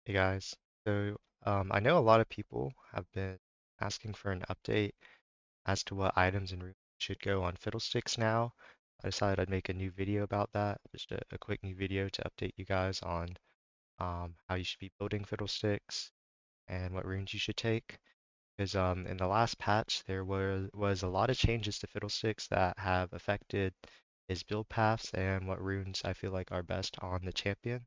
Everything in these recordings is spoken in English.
Hey guys, I know a lot of people have been asking for an update as to what items and rooms should go on Fiddlesticks now. I decided I'd make a new video about that, just a quick new video to update you guys on how you should be building Fiddlesticks and what runes you should take. Because in the last patch there was a lot of changes to Fiddlesticks that have affected his build paths and what runes I feel like are best on the champion.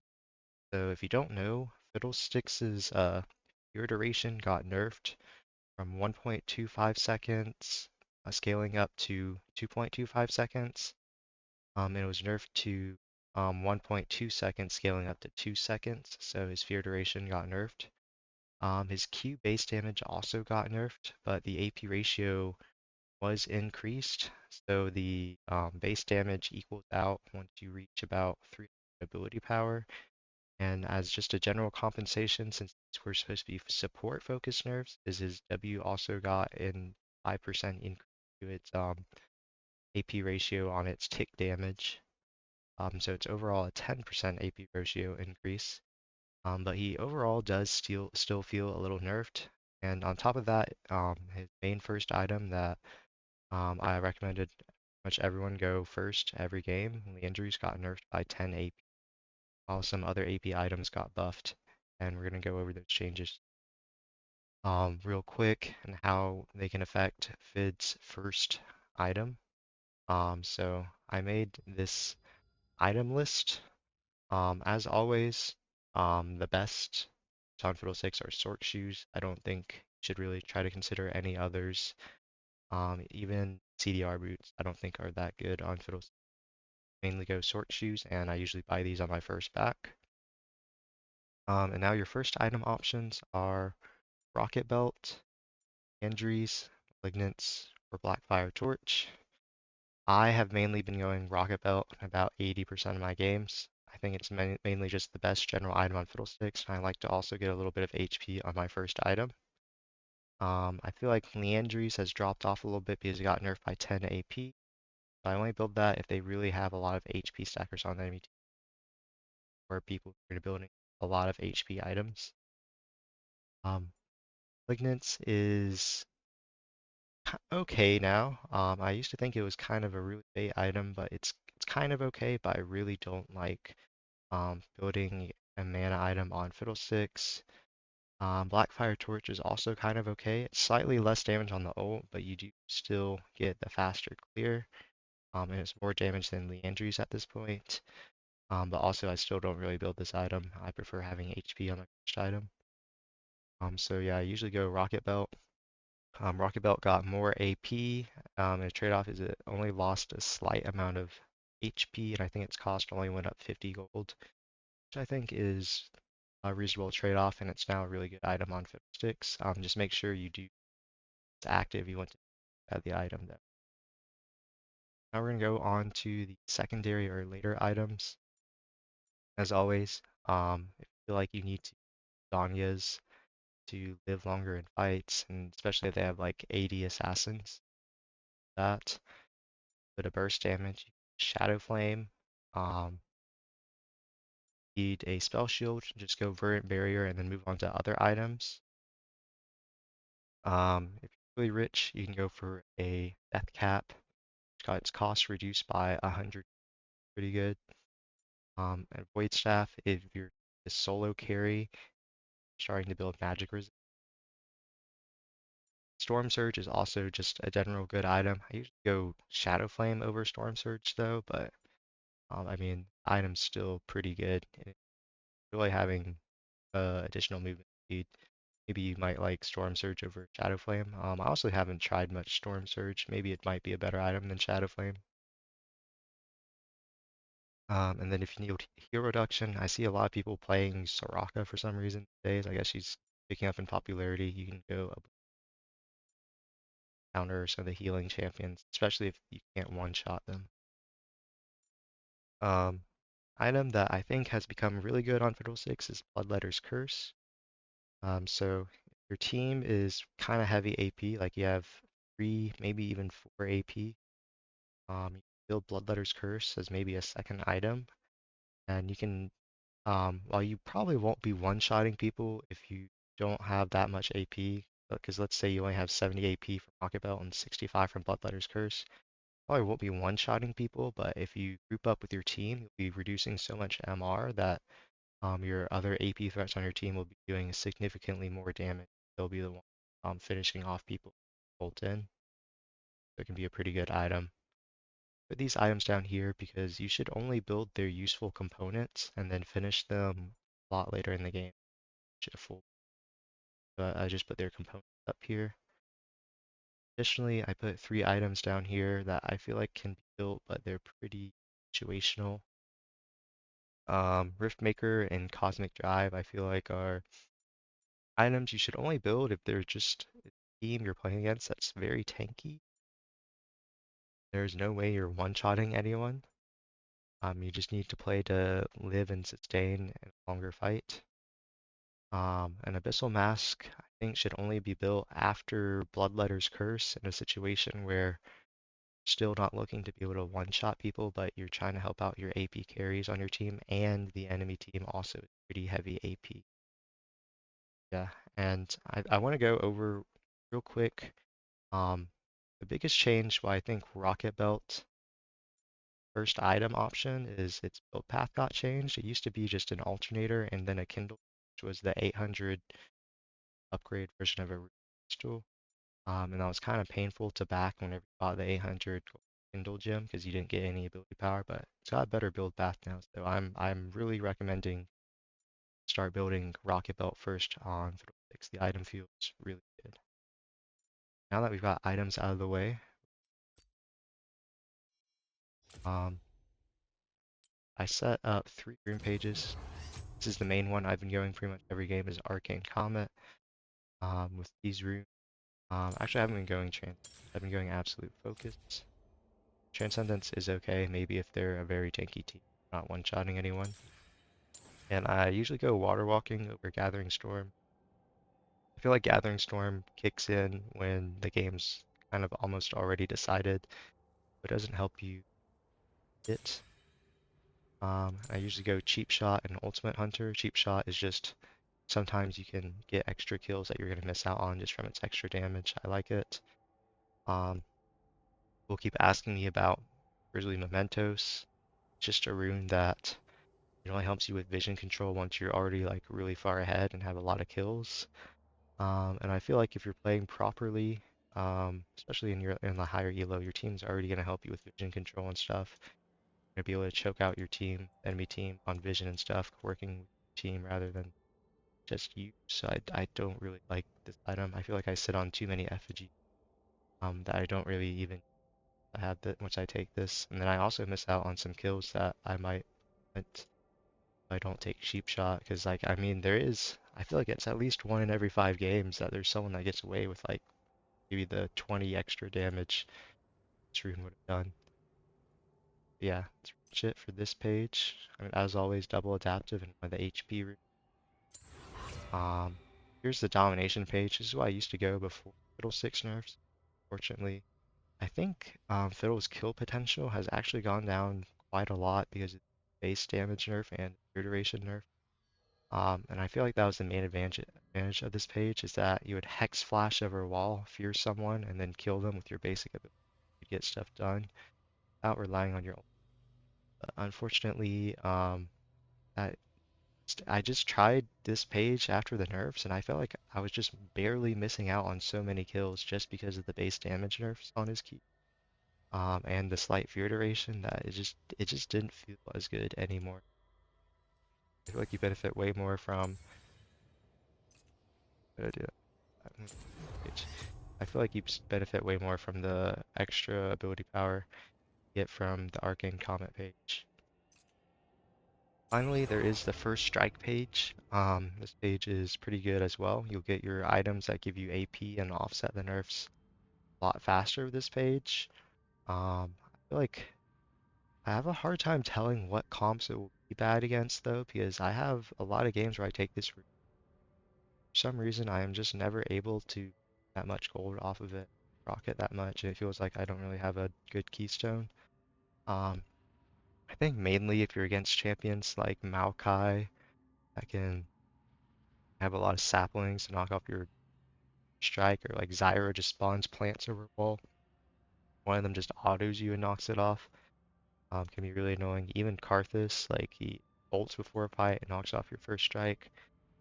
So if you don't know, Fiddlesticks' your duration got nerfed from 1.25 seconds, scaling up to 2.25 seconds. And it was nerfed to 1.2 seconds, scaling up to 2 seconds. So his fear duration got nerfed. His Q base damage also got nerfed, but the AP ratio was increased. So the base damage equals out once you reach about 3 ability power. And as just a general compensation, since these were supposed to be support focused nerfs, is his W also got in 5% increase to its AP ratio on its tick damage. So it's overall a 10% AP ratio increase. But he overall does still feel a little nerfed. And on top of that, his main first item that I recommended much everyone go first every game, Leandry's got nerfed by 10 AP, while some other AP items got buffed. And we're going to go over those changes real quick and how they can affect Fidd's first item. So I made this item list. As always, the best on Fiddlesticks are Sork Shoes. I don't think you should really try to consider any others. Even CDR boots, I don't think are that good on Fiddlesticks. Mainly go Sork Shoes, and I usually buy these on my first back. And now your first item options are Rocket Belt, Injuries, Malignance, or Blackfire Torch. I have mainly been going Rocket Belt in about 80% of my games. I think it's mainly just the best general item on Fiddlesticks, and I like to also get a little bit of HP on my first item. I feel like Leandries has dropped off a little bit because it got nerfed by 10 AP. So I only build that if they really have a lot of HP stackers on the enemy team, or people who are building a lot of HP items. Malignance is okay now. I used to think it was kind of a really bait item, but it's kind of okay. But I really don't like building a mana item on Fiddlesticks. Blackfire Torch is also kind of okay. It's slightly less damage on the ult, but you do still get the faster clear. And it's more damage than Leandry's at this point. But also I still don't really build this item. I prefer having HP on my first item. So yeah, I usually go Rocket Belt. Rocket Belt got more AP, and the trade-off is it only lost a slight amount of HP, and I think its cost only went up 50 gold, which I think is a reasonable trade-off, and it's now a really good item on Fiddlesticks. Just make sure you do it's active. You want to add the item there. Now we're going to go on to the secondary or later items. As always, if you feel like you need to Danyas to live longer in fights, and especially if they have like 80 assassins, that bit of burst damage, Shadow Flame, um, need a spell shield, just go Verdant Barrier and then move on to other items. If you're really rich, you can go for a Death Cap. It's got its cost reduced by 100, pretty good. And Void Staff, if you're a solo carry, starting to build magic resist. Storm Surge is also just a general good item. I usually go Shadow Flame over Storm Surge though, but I mean, item's still pretty good. Really having additional movement speed. Maybe you might like Storm Surge over Shadow Flame. I also haven't tried much Storm Surge. Maybe it might be a better item than Shadow Flame. And then if you need hero reduction, I see a lot of people playing Soraka for some reason these days. I guess she's picking up in popularity. You can go counter some of the healing champions, especially if you can't one-shot them. Um, Item that I think has become really good on Fiddlesticks is Bloodletter's Curse. So your team is kind of heavy AP, like you have 3, maybe even 4 AP. You build Bloodletter's Curse as maybe a second item, and you can While you probably won't be one-shotting people if you don't have that much AP, because let's say you only have 70 AP from Rocket Belt and 65 from Bloodletter's Curse, probably won't be one-shotting people, but if you group up with your team, you'll be reducing so much MR that your other AP threats on your team will be doing significantly more damage. They'll be the one finishing off people bolt in. So it can be a pretty good item. Put these items down here because you should only build their useful components and then finish them a lot later in the game. Should have full, but I just put their components up here. Additionally, I put three items down here that I feel like can be built, but they're pretty situational. Riftmaker and Cosmic Drive, I feel like are items you should only build if they're just a team you're playing against that's very tanky. There's no way you're one-shotting anyone. You just need to play to live and sustain in a longer fight. An Abyssal Mask, I think, should only be built after Bloodletter's Curse in a situation where you're still not looking to be able to one-shot people, but you're trying to help out your AP carries on your team, and the enemy team also is pretty heavy AP. Yeah, and I want to go over real quick the biggest change why I think Rocket Belt first item option is its build path got changed. It used to be just an alternator and then a Kindle, which was the 800 upgrade version of a crystal. And that was kind of painful to back whenever you bought the 800 Kindle gem because you didn't get any ability power, but it's got a better build path now. So I'm really recommending start building Rocket Belt first on Fiddlesticks. The item feels really good. Now that we've got items out of the way, um, I set up three room pages. This is the main one I've been going pretty much every game is Arcane Comet with these rooms. Actually, I haven't been going Trans. I've been going Absolute Focus. Transcendence is okay, maybe if they're a very tanky team, not one-shotting anyone. And I usually go Water Walking over Gathering Storm. I feel like Gathering Storm kicks in when the game's kind of almost already decided, but doesn't help you hit. I usually go Cheap Shot and Ultimate Hunter. Cheap Shot is just sometimes you can get extra kills that you're going to miss out on just from its extra damage. I like it. Um, Will keep asking me about Grizzly Mementos. Just a rune that it only helps you with vision control once you're already like really far ahead and have a lot of kills. And I feel like if you're playing properly, especially in the higher elo, your team's already going to help you with vision control and stuff. You're going to be able to choke out your team, enemy team on vision and stuff, working with your team rather than just you. So I don't really like this item. I feel like I sit on too many effigy that I don't really even have that once I take this. And then I also miss out on some kills that I might if I don't take sheep shot because like I mean there is I feel like it's at least one in every 5 games that there's someone that gets away with like maybe the 20 extra damage this rune would have done. Yeah, that's pretty much it for this page. I mean, as always, double adaptive and one of the HP rune. Um, Here's the domination page. This is where I used to go before Fiddlesticks nerfs. Fortunately, I think Fiddle's kill potential has actually gone down quite a lot because of base damage nerf and duration nerf. And I feel like that was the main advantage of this page is that you would hex flash over a wall, fear someone, and then kill them with your basic ability to get stuff done without relying on your ult. But unfortunately, I, I just tried this page after the nerfs, and I felt like I was just barely missing out on so many kills just because of the base damage nerfs on his key. And the slight fear duration that it just didn't feel as good anymore. I feel like you benefit way more from what did I do? I'm gonna page. I feel like you benefit way more from the extra ability power you get from the Arcane Comet page. Finally, there is the first strike page. This page is pretty good as well. You'll get your items that give you AP and offset the nerfs a lot faster with this page. I feel like I have a hard time telling what comps it will be bad against though, because I have a lot of games where I take this route. For some reason, I am just never able to get that much gold off of it, rock it that much, and it feels like I don't really have a good keystone. Um, I think mainly if you're against champions like Maokai, that can have a lot of saplings to knock off your strike, or like Zyra just spawns plants over a wall. One of them just autos you and knocks it off. Can be really annoying. Even Karthus, like he ults before a fight and knocks off your first strike.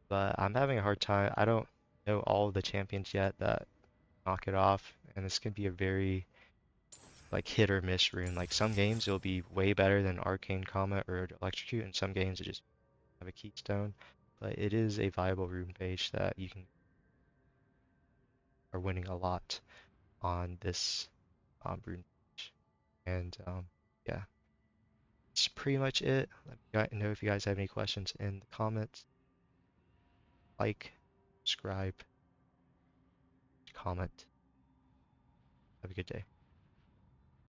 But I'm having a hard time. I don't know all of the champions yet that knock it off, and this can be a very like hit or miss rune. Like some games it'll be way better than Arcane Comet or Electrocute, and some games it just have a keystone. But it is a viable rune page that you can are winning a lot on this rune page. And yeah, that's pretty much it. Let me know if you guys have any questions in the comments. Like, subscribe, comment. Have a good day.